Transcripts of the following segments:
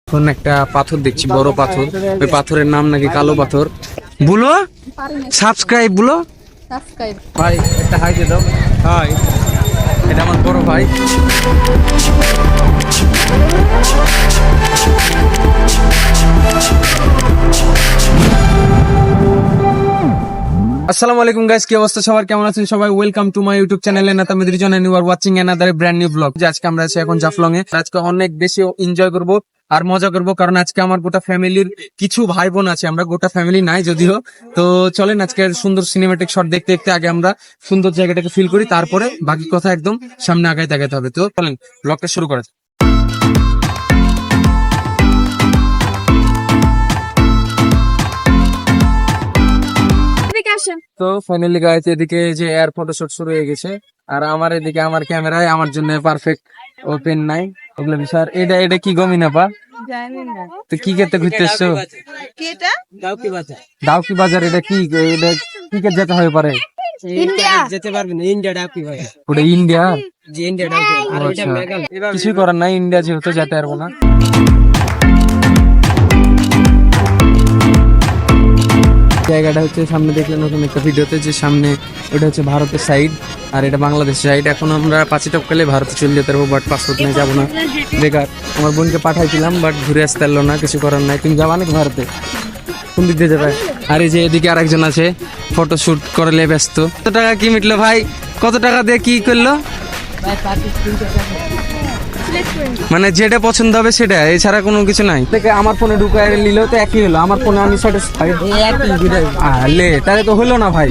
এখন একটা পাথর দেখছি, বড় পাথর। ওই পাথরের নাম নাকি কালো পাথর। বলো সাবস্ক্রাইব, বলো ভাই, একটা হাই দিয়ে দাও। হাই, এটা আমার বড় ভাই। আসসালামু আলাইকুম গাইস, কি অবস্থা সবার, কেমন আছেন সবাই? Welcome to my YouTube channel এনাতা মেদিরিজন and you are watching another brand new blog. আজকে আমরা আছি এখন জাফলং এ। আজকে অনেক বেশি এনজয় করব আর মজা করব, কারণ আজকে আমার গোটা ফ্যামিলির কিছু ভাই বোন আছে। আমরা গোটা ফ্যামিলি নাই যদিও। তো চলেন আজকে সুন্দর সিনেমেটিক শট দেখতে দেখতে আগে আমরা সুন্দর জায়গাটাকে ফিল করি, তারপরে বাকি কথা একদম সামনে আগাইতে আগাইতে হবে। তো চলেন ব্লগটা শুরু করা যাক। তো ফাইনালি গাইস, এদিকে যে এয়ার ফটোশুট শুরু হয়ে গেছে, আর আমার এদিকে আমার ক্যামেরায় আমার জন্য পারফেক্ট ওপেন নাই ওগুলো বিষয়। এটা এটা কি গমি না পা জানি না তো কি করতে ঘুরতেছো? কি এটা? ডাউকি বাজার। এটা কি, এটা কি কে যেতে হয়ে পারে? ইন্ডিয়া যেতে পারবে না, ইন্ডিয়া ডাকি ভাই, ওটা ইন্ডিয়া। যে ইন্ডিয়া ডাকি। আর এটা আচ্ছা, মেঘালয়। কিছুই করার নাই, ইন্ডিয়া যেহেতু যেতে পারবো না। জায়গাটা হচ্ছে সামনে দেখলেন নতুন একটা ভিডিওতে, যে সামনে ওটা হচ্ছে ভারতের সাইড আর এটা বাংলাদেশ সাইড। এখন আমরা পাঁচি টপকালে ভারতে চলে যেতে পারবো, বাট পাসপোর্ট নিয়ে যাবো না, বেকার। আমার বোনকে পাঠাইছিলাম বাট ঘুরে আসতে পারলো না, কিছু করার নাই। তুমি যাবা নাকি ভারতে? কোন দিক দিয়ে যাবে? আর এই যে এদিকে আরেকজন আছে, ফটো শুট করলে ব্যস্ত। কত টাকা কি মিটলো ভাই? কত টাকা দিয়ে কি করলো? মানে যেটা পছন্দ হবে সেটা, এছাড়া কোনো কিছু নাই। থেকে আমার ফোনে ঢুকায় নিলেও তো একই হলো, আমার ফোনে আমি স্যাটিসফাইড। লে তাহলে তো হলো না ভাই,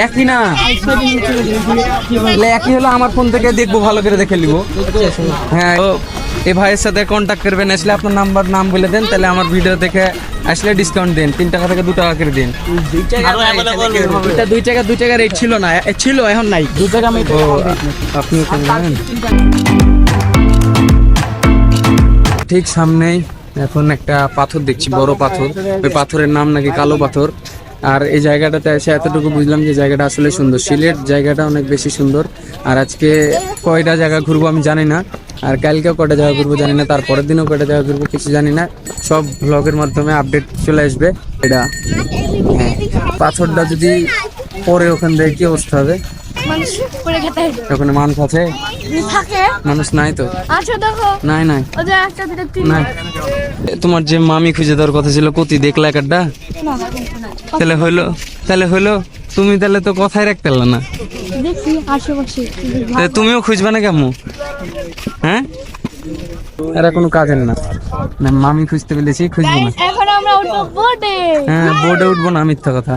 একই না, একই হলো। আমার ফোন থেকে দেখবো, ভালো করে দেখে নিবো। হ্যাঁ, এই ভাইয়ের সাথে কন্ট্যাক্ট করবেন, আসলে আপনার নাম বলে দেন, তাহলে আমার ভিডিও দেখে আসলে ডিসকাউন্ট দেন, 3 টাকা থেকে 2 টাকা করে দিন। 2 টাকা রেট ছিল না, ছিল এখন নাই। 2 টাকা আমি আপনি ঠিক সামনেই এখন একটা পাথর দেখছি, বড় পাথর। ওই পাথরের নাম নাকি কালো পাথর। আর এই জায়গাটাতে এসে এতটুকু বুঝলাম যে জায়গাটা আসলে সুন্দর। সিলেট জায়গাটা অনেক বেশি সুন্দর। আর আজকে কয়টা জায়গা ঘুরবো আমি জানি না, আর কালকেও কয়টা জায়গা ঘুরবো জানি না, তারপরের দিনও কয়টা জায়গা ঘুরবো কিছু জানি না। সব ব্লগের মাধ্যমে আপডেট চলে আসবে। এটা হ্যাঁ, পাথরটা যদি পরে ওখান থেকে কি অবস্থা হবে? ওখানে মানুষ আছে? মানুষ নাই তো। নাই নাই নাই। তোমার যে মামি খুঁজে দেওয়ার কথা ছিল, কতি দেখলা একটা? তাহলে হইলো তুমি তাহলে তো কথাই রাখতে পারলা না। তুমিও খুঁজবা না কেমন? হ্যাঁ, এরা কোনো কাজের না। না, মামি খুঁজতে পেরেছি, খুঁজবো না। হ্যাঁ, বোর্ডে উঠবো না, মিথ্যা কথা।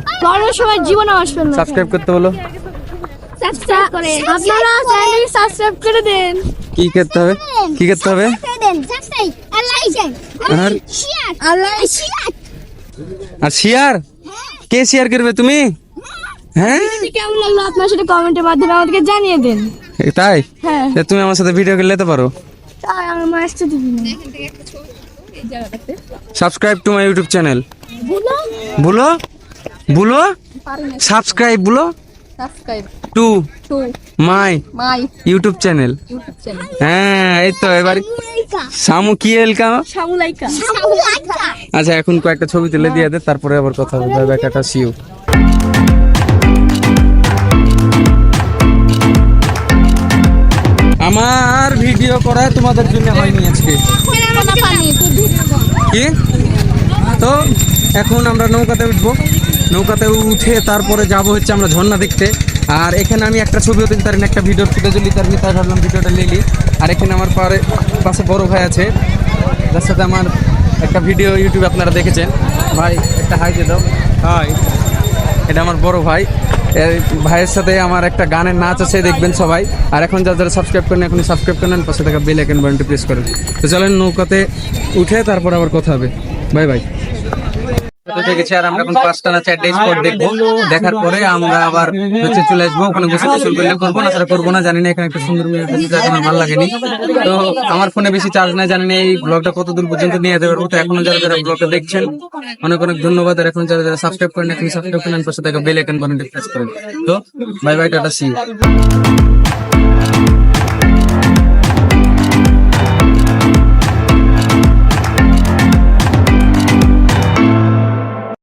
সাবস্ক্রাইব করতে বলো। আপনারা চ্যানেলটি সাবস্ক্রাইব করে দেন। কি করতে হবে? কি করতে হবে? আর শেয়ার কে শেয়ার করবে? তুমি? হ্যাঁ, কেমন লাগলো আপনার সাথে কমেন্টের মাধ্যমে আমাদেরকে জানিয়ে দেন। তাই? হ্যাঁ, তুমি আমার সাথে ভিডিও করে নিতে পারো। তাই আমার আসতে দিবি না। Subscribe to my YouTube channel. বলো বলো সাবস্ক্রাইব, বলো টু মাই ইউটিউব চ্যানেল। হ্যাঁ, এই তো এবার সামু কি এলকা। আচ্ছা, এখন কয়েকটা ছবি তুলে দিয়ে দে, তারপরে আবার কথা হবে। ব্যাকাটা সিউ। আমার ভিডিও করা তোমাদের জন্য হয়নি আজকে। কি তো এখন আমরা নৌকাতে উঠবো। নৌকাতে উঠে তারপরে যাব হচ্ছে আমরা ঝর্ণা দেখতে। আর এখানে আমি একটা ছবিও তুলতে পারি না, একটা ভিডিওর ফুটেজ নিতে পারি, তাই ভাবলাম ভিডিওটা নিলি। আর এখানে আমার পাশে বড় ভাই আছে, যার সাথে আমার একটা ভিডিও ইউটিউবে আপনারা দেখেছেন। ভাই, একটা হাই দিয়ে দাও। হাই, এটা আমার বড় ভাই। ভাইয়ের সাথে আমার একটা গানের নাচ আছে, দেখবেন সবাই। আর এখন যারা সাবস্ক্রাইব করেন, এখনই সাবস্ক্রাইব করেন, পাশে থাকা বেল আইকন বাটনটি প্রেস করেন। তো চলেন নৌকাতে উঠে তারপর আবার কথা হবে। Bye bye. আর আমরা এখন 5টা না 4টা স্পট দেখবো। দেখার পরে আমরা আবার হচ্ছে চলে আসবো। ওখানে বসে গোসল করলে করবো না, সেটা করবো না জানি না। এখানে একটা সুন্দর মেয়ে আছে, আমার ভালো লাগেনি। তো আমার ফোনে বেশি চার্জ নাই, জানি না এই ব্লগটা কত দূর পর্যন্ত নিয়ে যেতে পারবো। তো এখনো যারা যারা ব্লগটা দেখছেন অনেক অনেক ধন্যবাদ। আর এখন যারা যারা সাবস্ক্রাইব করেন, এখন সাবস্ক্রাইব করেন, পাশে থাকা বেল আইকন বাটনটি প্রেস করেন। তো bye bye, tata, see you.